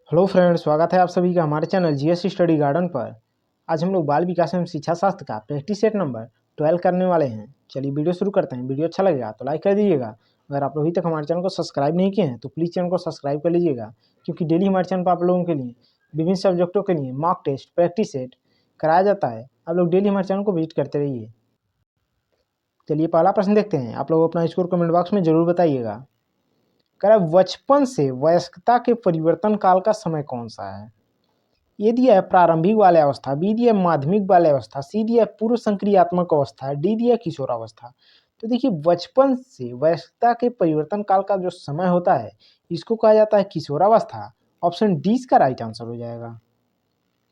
Hello friends, स्वागत है आप सभी का हमारे चैनल जीएस स्टडी गार्डन पर। आज हम लोग बाल विकास एवं शिक्षा शास्त्र का प्रैक्टिस सेट नंबर 12 करने वाले हैं। चलिए वीडियो शुरू करते हैं। वीडियो अच्छा लगेगा तो लाइक कर दीजिएगा। अगर आप अभी तक हमारे चैनल को सब्सक्राइब नहीं किए हैं तो प्लीज़ चैनल को सब्सक्राइब कर लीजिएगा, क्योंकि डेली हमारे चैनल पर आप लोगों के लिए विभिन्न सब्जेक्टों के लिए मॉक टेस्ट प्रैक्टिस सेट कराया जाता है। आप लोग डेली हमारे चैनल को विजिट करते रहिए। चलिए पहला प्रश्न देखते हैं। आप लोग अपना स्कोर कमेंट बॉक्स में जरूर बताइएगा। कह रहा है बचपन से वयस्कता के परिवर्तन काल का समय कौन सा है? ये दिया है प्रारंभिक बाल्यावस्था, बी दिया है माध्यमिक बाल्यावस्था, सी दिया है पूर्व संक्रियात्मक अवस्था, डी दिया है किशोरावस्था। तो देखिए बचपन से वयस्कता के परिवर्तन काल का जो समय होता है इसको कहा जाता है किशोरावस्था। ऑप्शन डी इसका राइट आंसर हो जाएगा।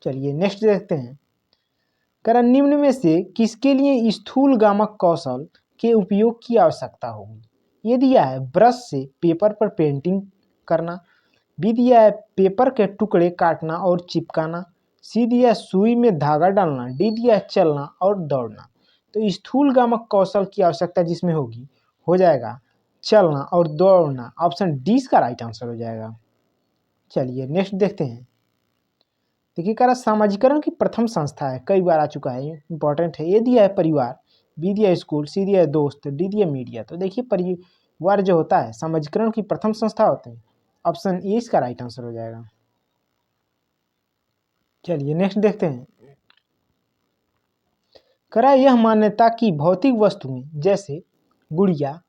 चलिए नेक्स्ट देखते हैं। कह निम्न में से किसके लिए स्थूल गामक कौशल के उपयोग की आवश्यकता होगी? ये दिया है ब्रश से पेपर पर पेंटिंग करना, बी दिया है पेपर के टुकड़े काटना और चिपकाना, सी दिया है सुई में धागा डालना, डी दिया है चलना और दौड़ना। तो स्थूल गामक कौशल की आवश्यकता जिसमें होगी हो जाएगा चलना और दौड़ना। ऑप्शन डी इसका राइट आंसर हो जाएगा। चलिए नेक्स्ट देखते हैं। देखिए कह रहा सामाजिकरण की प्रथम संस्था है, कई बार आ चुका है, इंपॉर्टेंट है। ये दिया है परिवार, बी दिया है स्कूल, सी दिया है दोस्त, डी दिया मीडिया। तो देखिए परिवार जो होता है सामाजिकरण की प्रथम संस्था होते हैं। ऑप्शन ए इसका राइट आंसर हो जाएगा। चलिए नेक्स्ट देखते हैं। करा यह मान्यता कि भौतिक वस्तुएं जैसे गुड़िया,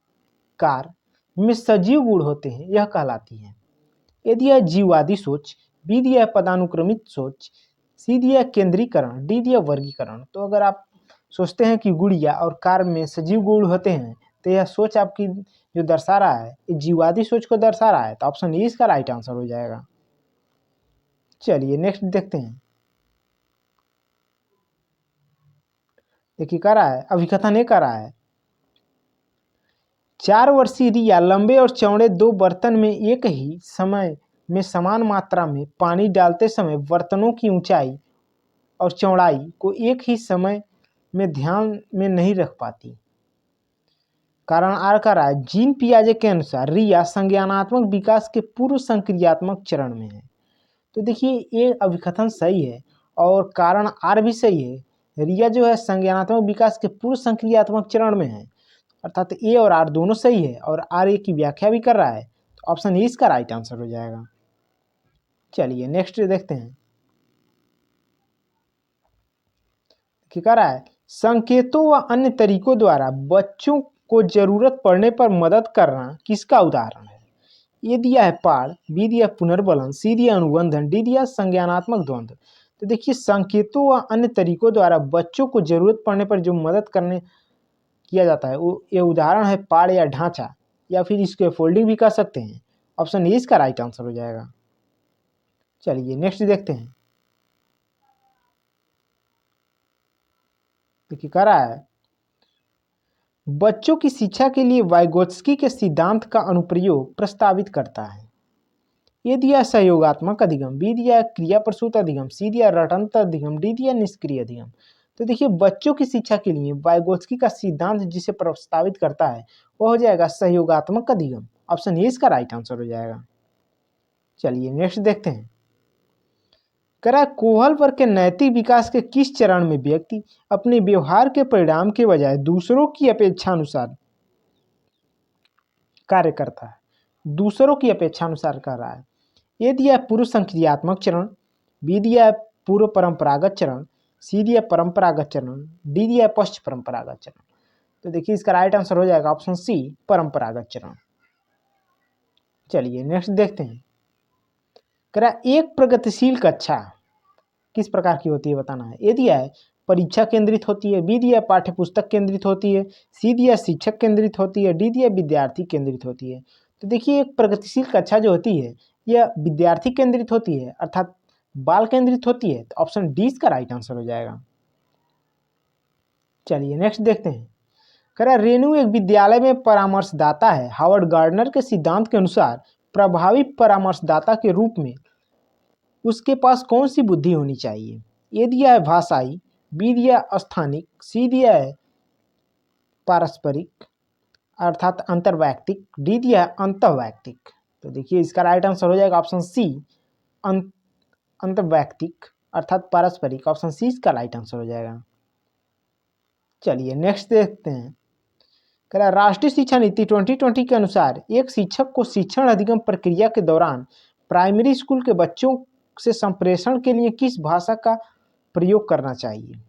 कार में सजीव गुण होते हैं, यह कहलाती है। ए दिया है जीववादी सोच, बी दिया है पदानुक्रमित सोच, सी दिया है केंद्रीकरण, डी दिया वर्गीकरण। तो अगर आप सोचते हैं कि गुड़िया और कार में सजीव गुण होते हैं तो यह सोच आपकी जो दर्शा रहा है ये जीववादी सोच को दर्शा रहा है। तो ऑप्शन ए इसका राइट आंसर हो जाएगा। चलिए नेक्स्ट देखते हैं। देखिए कह रहा है अभिकथन ये कह रहा है 4 वर्षीय रिया लंबे और चौड़े दो बर्तन में एक ही समय में समान मात्रा में पानी डालते समय बर्तनों की ऊंचाई और चौड़ाई को एक ही समय में ध्यान में नहीं रख पाती। कारण आर का रहा है जीन पियाजे के अनुसार रिया संज्ञानात्मक विकास के पूर्व संक्रियात्मक चरण में है। तो देखिए ये अभिकथन सही है और कारण आर भी सही है। रिया जो है संज्ञानात्मक विकास के पूर्व संक्रियात्मक चरण में है, अर्थात ए और आर दोनों सही है और आर ए की व्याख्या भी कर रहा है। तो ऑप्शन ए इसका राइट आंसर हो जाएगा। चलिए नेक्स्ट देखते हैं। क्या रहा है संकेतों व अन्य तरीकों द्वारा बच्चों को जरूरत पड़ने पर मदद करना किसका उदाहरण है? ये दिया है पाठ, बी दिया पुनर्बलन, सी दिया अनुबंधन, डी दिया संज्ञानात्मक द्वंद्व। तो देखिए संकेतों व अन्य तरीकों द्वारा बच्चों को जरूरत पड़ने पर जो मदद करने किया जाता है वो ये उदाहरण है पाड़ या ढांचा, या फिर इसके फोल्डिंग भी कर सकते हैं। ऑप्शन ए इसका राइट आंसर हो जाएगा। चलिए नेक्स्ट देखते हैं। देखिए कह रहा है बच्चों की शिक्षा के लिए वाइगोत्स्की के सिद्धांत का अनुप्रयोग प्रस्तावित करता है। ये दिया सहयोगात्मक अधिगम, बी दिया क्रिया प्रसूत अधिगम, सी दिया रटंत अधिगम, डी दिया निष्क्रिय अधिगम। तो देखिए बच्चों की शिक्षा के लिए वाइगोत्स्की का सिद्धांत जिसे प्रस्तावित करता है वो हो जाएगा सहयोगात्मक अधिगम। ऑप्शन ए इसका राइट आंसर हो जाएगा। चलिए नेक्स्ट देखते हैं। करा कोहल वर्ग के नैतिक विकास के किस चरण में व्यक्ति अपने व्यवहार के परिणाम के बजाय दूसरों की अपेक्षा अनुसार कार्य करता है, दूसरों की अपेक्षा अनुसार कर रहा है? ये दिया पूर्व संक्रियात्मक चरण, बी दिया पूर्व परंपरागत चरण, सी दिया परंपरागत चरण, डी दिया पश्च परंपरागत चरण। तो देखिए इसका राइट आंसर हो जाएगा ऑप्शन सी परंपरागत चरण। चलिए नेक्स्ट देखते हैं। करा एक प्रगतिशील कक्षा किस प्रकार की होती है बताना है। ये दिया है परीक्षा केंद्रित होती है, बी दिया पाठ्य पुस्तक केंद्रित होती है, सी दिया शिक्षक केंद्रित होती है, डी दिया विद्यार्थी केंद्रित होती है। तो देखिए एक प्रगतिशील कक्षा जो होती है यह विद्यार्थी केंद्रित होती है, अर्थात बाल केंद्रित होती है। तो ऑप्शन डी इसका राइट आंसर हो जाएगा। चलिए नेक्स्ट देखते हैं। कह रहा रेणु एक विद्यालय में परामर्शदाता है। हावर्ड गार्डनर के सिद्धांत के अनुसार प्रभावी परामर्शदाता के रूप में उसके पास कौन सी बुद्धि होनी चाहिए? ए दिया है भाषाई, बी दिया स्थानिक, सी दिया है पारस्परिक अर्थात अंतर्वैयक्तिक, डी दिया है अंतःवैयक्तिक। तो देखिए इसका राइट आंसर हो जाएगा ऑप्शन सी अंतर्वैयक्तिक अर्थात पारस्परिक। ऑप्शन सी इसका राइट आंसर हो जाएगा। चलिए नेक्स्ट देखते हैं। कह रहा है राष्ट्रीय शिक्षा नीति 2020 के अनुसार एक शिक्षक को शिक्षण अधिगम प्रक्रिया के दौरान प्राइमरी स्कूल के बच्चों से संप्रेषण के लिए किस भाषा का प्रयोग करना चाहिए?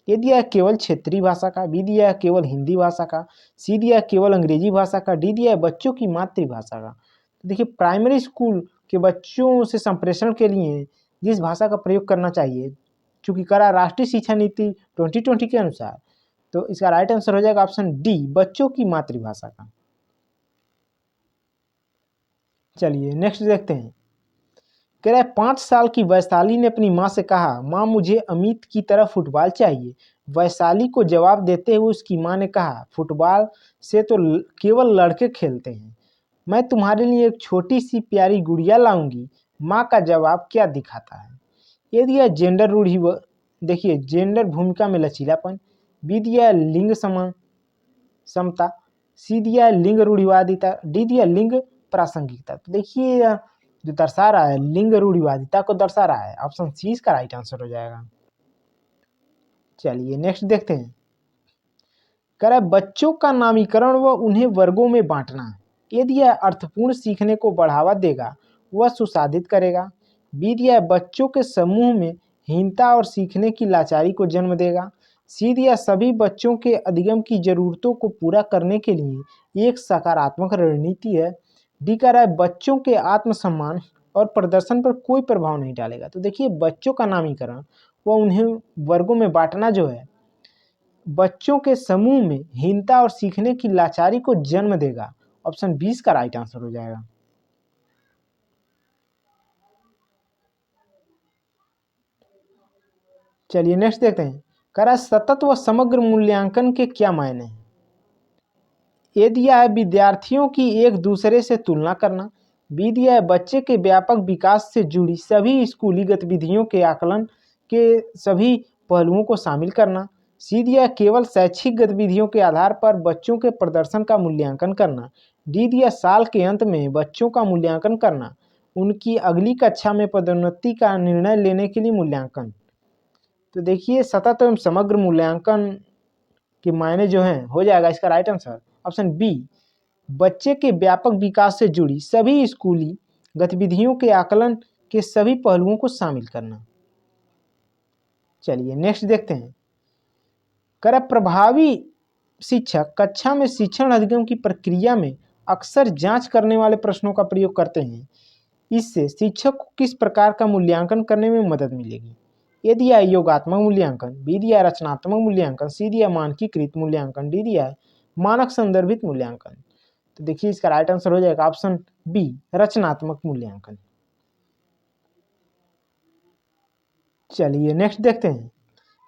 ए दिया है केवल क्षेत्रीय भाषा का, बी दिया है केवल हिंदी भाषा का, सी दिया है केवल अंग्रेजी भाषा का, डी दिया है बच्चों की मातृभाषा का। तो देखिए प्राइमरी स्कूल के बच्चों से संप्रेषण के लिए जिस भाषा का प्रयोग करना चाहिए, चूंकि करा राष्ट्रीय शिक्षा नीति 2020 के अनुसार, तो इसका राइट आंसर हो जाएगा ऑप्शन डी, बच्चों की मातृभाषा का। चलिए नेक्स्ट देखते हैं। कह रहा है 5 साल की वैशाली ने अपनी माँ से कहा, माँ मुझे अमित की तरह फुटबॉल चाहिए। वैशाली को जवाब देते हुए उसकी माँ ने कहा, फुटबॉल से तो केवल लड़के खेलते हैं, मैं तुम्हारे लिए एक छोटी सी प्यारी गुड़िया लाऊंगी। माँ का जवाब क्या दिखाता है? ये दिया जेंडर रूढ़ि, देखिए जेंडर भूमिका में लचीलापन, बी दिया लिंग समता, सी दिया लिंग रूढ़िवादिता, डी दिया लिंग प्रासंगिकता। तो देखिए जो दर्शा रहा है लिंग रूढ़िवादिता को दर्शा रहा है। ऑप्शन सी इसका राइट आंसर हो जाएगा। चलिए नेक्स्ट देखते हैं। कह रहा है बच्चों का नामीकरण व उन्हें वर्गों में बांटना यदि यह अर्थपूर्ण सीखने को बढ़ावा देगा वह सुसाधित करेगा। बी दिया बच्चों के समूह में हीनता और सीखने की लाचारी को जन्म देगा। सी दिया सभी बच्चों के अधिगम की जरूरतों को पूरा करने के लिए एक सकारात्मक रणनीति है। डी कह रहा है बच्चों के आत्मसम्मान और प्रदर्शन पर कोई प्रभाव नहीं डालेगा। तो देखिए बच्चों का नामीकरण व उन्हें वर्गों में बांटना जो है बच्चों के समूह में हीनता और सीखने की लाचारी को जन्म देगा। ऑप्शन 20 का राइट आंसर हो जाएगा। चलिए नेक्स्ट देखते हैं। कह रहा है सतत व समग्र मूल्यांकन के क्या मायने हैं? ए दिया है विद्यार्थियों की एक दूसरे से तुलना करना, बी दिया है बच्चे के व्यापक विकास से जुड़ी सभी स्कूली गतिविधियों के आकलन के सभी पहलुओं को शामिल करना, सी दिया है केवल शैक्षिक गतिविधियों के आधार पर बच्चों के प्रदर्शन का मूल्यांकन करना, डी दिया साल के अंत में बच्चों का मूल्यांकन करना, उनकी अगली कक्षा में पदोन्नति का निर्णय लेने के लिए मूल्यांकन। तो देखिए सतत एवं समग्र मूल्यांकन के मायने जो हैं हो जाएगा इसका राइट आंसर ऑप्शन बी, बच्चे के व्यापक विकास से जुड़ी सभी स्कूली गतिविधियों के आकलन के सभी पहलुओं को शामिल करना। चलिए नेक्स्ट देखते हैं। कर प्रभावी शिक्षक कक्षा में शिक्षण अधिगम की प्रक्रिया में अक्सर जांच करने वाले प्रश्नों का प्रयोग करते हैं, इससे शिक्षक को किस प्रकार का मूल्यांकन करने में मदद मिलेगी? ए दिया है योगात्मक मूल्यांकन, बी दिया है रचनात्मक मूल्यांकन, सी दिया है मानकीकृत मूल्यांकन, डी दिया है मानक संदर्भित मूल्यांकन। तो देखिए इसका राइट आंसर हो जाएगा ऑप्शन बी, रचनात्मक मूल्यांकन। चलिए नेक्स्ट देखते हैं।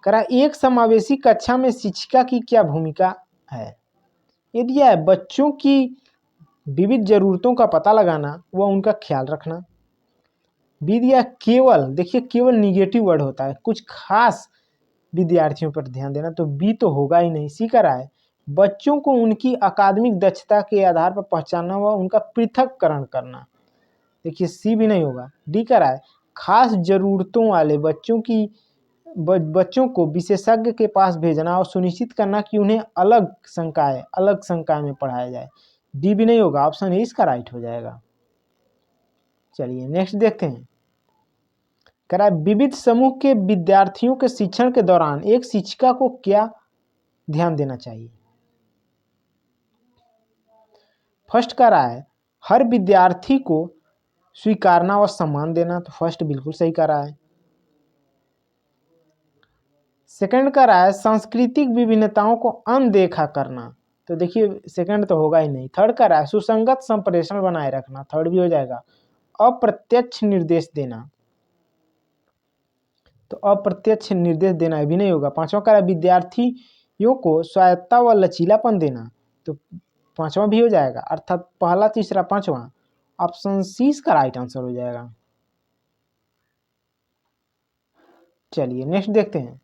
करा एक समावेशी कक्षा में शिक्षिका की क्या भूमिका है? ये दिया है बच्चों की विविध जरूरतों का पता लगाना व उनका ख्याल रखना, बी दिया केवल, देखिए केवल निगेटिव वर्ड होता है, कुछ खास विद्यार्थियों पर ध्यान देना, तो बी तो होगा ही नहीं। सी करा है बच्चों को उनकी अकादमिक दक्षता के आधार पर पहचानना व उनका पृथक्करण करना, देखिए सी भी नहीं होगा। डी करा है खास जरूरतों वाले बच्चों को विशेषज्ञ के पास भेजना और सुनिश्चित करना कि उन्हें अलग संकाय में पढ़ाया जाए, डी भी नहीं होगा। ऑप्शन ए इसका राइट हो जाएगा। चलिए नेक्स्ट देखते हैं। कह रहा है विविध समूह के विद्यार्थियों के शिक्षण के दौरान एक शिक्षिका को क्या ध्यान देना चाहिए? फर्स्ट कह रहा है हर विद्यार्थी को स्वीकारना व सम्मान देना, तो फर्स्ट बिल्कुल सही कह रहा है। सेकंड कह रहा है सांस्कृतिक विभिन्नताओं को अनदेखा करना, तो देखिए सेकंड तो होगा ही नहीं। थर्ड कह रहा है सुसंगत संप्रेषण बनाए रखना, थर्ड भी हो जाएगा। अप्रत्यक्ष निर्देश देना, तो अप्रत्यक्ष निर्देश देना भी नहीं होगा। पांचवा कह रहा है विद्यार्थियों को स्वायत्तता व लचीलापन देना, तो पांचवा भी हो जाएगा। अर्थात पहला तीसरा पांचवा, ऑप्शन सी का राइट आंसर हो जाएगा। चलिए नेक्स्ट देखते हैं।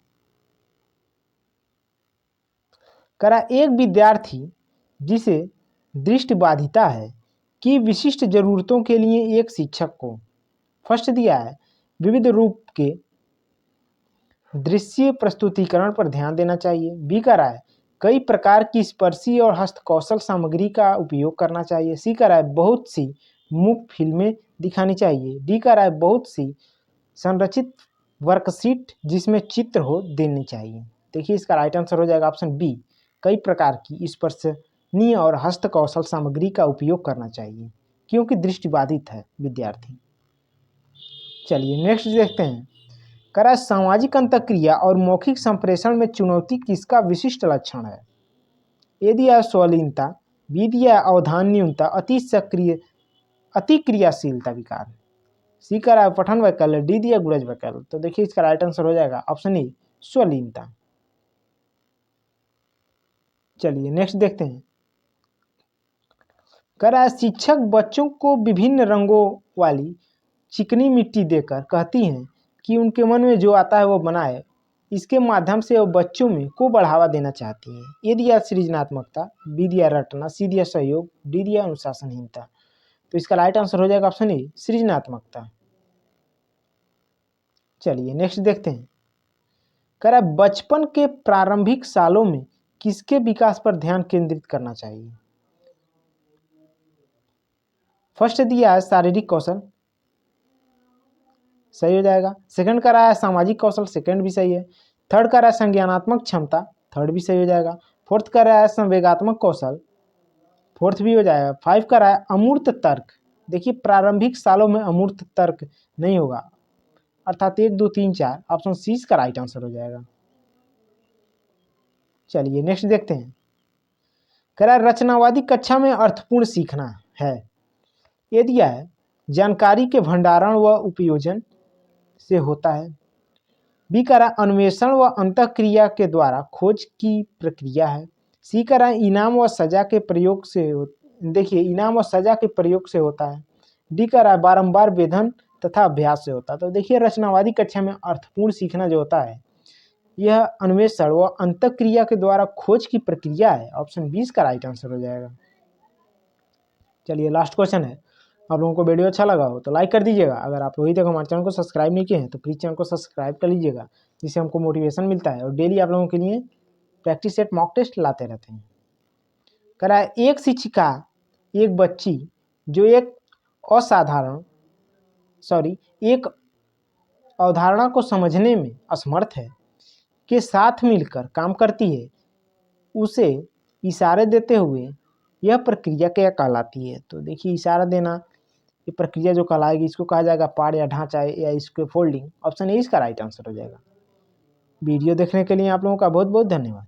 करा एक विद्यार्थी जिसे दृष्टिबाधिता है की विशिष्ट जरूरतों के लिए एक शिक्षक को, फर्स्ट दिया है विविध रूप के दृश्य प्रस्तुतिकरण पर ध्यान देना चाहिए। बी का राय कई प्रकार की स्पर्शी और हस्तकौशल सामग्री का उपयोग करना चाहिए। सी का राय बहुत सी मूक फिल्में दिखानी चाहिए। डी का राय बहुत सी संरचित वर्कशीट जिसमें चित्र हो देनी चाहिए। देखिए इसका राइट आंसर हो जाएगा ऑप्शन बी, कई प्रकार की स्पर्शनीय और हस्तकौशल सामग्री का उपयोग करना चाहिए, क्योंकि दृष्टिबाधित है विद्यार्थी। चलिए नेक्स्ट देखते हैं। करा सामाजिक अंतःक्रिया और मौखिक संप्रेषण में चुनौती किसका विशिष्ट लक्षण है? ए दिया स्वलीनता, बी दिया अवधान न्यूनता, अति क्रियाशीलता विकार, सी का राय पठन वैकल्य, डी दिया गुणज वैकल्य। तो देखिए इसका राइट आंसर हो जाएगा ऑप्शन ए स्वलीनता। चलिए नेक्स्ट देखते हैं। करा शिक्षक बच्चों को विभिन्न रंगों वाली चिकनी मिट्टी देकर कहती हैं कि उनके मन में जो आता है वो बनाए। इसके माध्यम से वो बच्चों में को बढ़ावा देना चाहती हैं। ए दिया सृजनात्मकता, बी दिया रटना, सी दिया सहयोग, डी दिया अनुशासनहीनता। तो इसका राइट आंसर हो जाएगा ऑप्शन ए सृजनात्मकता। चलिए नेक्स्ट देखते हैं। कह रहा है बचपन के प्रारंभिक सालों में किसके विकास पर ध्यान केंद्रित करना चाहिए? फर्स्ट दिया है शारीरिक कौशल, सही हो जाएगा। सेकंड का रहा है सामाजिक कौशल, सेकंड भी सही है। थर्ड का रहा है संज्ञानात्मक क्षमता, थर्ड भी सही हो जाएगा। फोर्थ का रहा है संवेगात्मक कौशल, फोर्थ भी हो जाएगा। 5 का रहा है अमूर्त तर्क। देखिए प्रारंभिक सालों में अमूर्त तर्क नहीं होगा, अर्थात 1 2 3 4 ऑप्शन सी का राइट आंसर हो जाएगा। चलिए नेक्स्ट देखते हैं। कह रहा है रचनावादी कक्षा में अर्थपूर्ण सीखना है। ये दिया है जानकारी के भंडारण व उपयोजन से होता है। बी का रहा अन्वेषण व अंतःक्रिया के द्वारा खोज की प्रक्रिया है। सी का रहा इनाम व सजा के प्रयोग से देखिए इनाम व सजा के प्रयोग से होता है। डी का रहा बारंबार वेधन तथा अभ्यास से होता है। तो देखिए रचनावादी कक्षा में अर्थपूर्ण सीखना जो होता है यह अन्वेषण व अंतःक्रिया के द्वारा खोज की प्रक्रिया है। ऑप्शन 20 का राइट आंसर हो जाएगा। चलिए लास्ट क्वेश्चन है। आप लोगों को वीडियो अच्छा लगा हो तो लाइक कर दीजिएगा। अगर आप अभी तक हमारे चैनल को सब्सक्राइब नहीं किए हैं तो प्लीज़ चैनल को सब्सक्राइब कर लीजिएगा, जिससे हमको मोटिवेशन मिलता है और डेली आप लोगों के लिए प्रैक्टिस सेट मॉक टेस्ट लाते रहते हैं। कह रहा है एक शिक्षिका एक बच्ची जो एक अवधारणा को समझने में असमर्थ है के साथ मिलकर काम करती है, उसे इशारे देते हुए यह प्रक्रिया क्या कहलाती है? तो देखिए इशारा देना ये प्रक्रिया जो कहलाएगी इसको कहा जाएगा पाठ या ढांचा या इसके फोल्डिंग। ऑप्शन ए इसका राइट आंसर हो जाएगा। वीडियो देखने के लिए आप लोगों का बहुत बहुत धन्यवाद।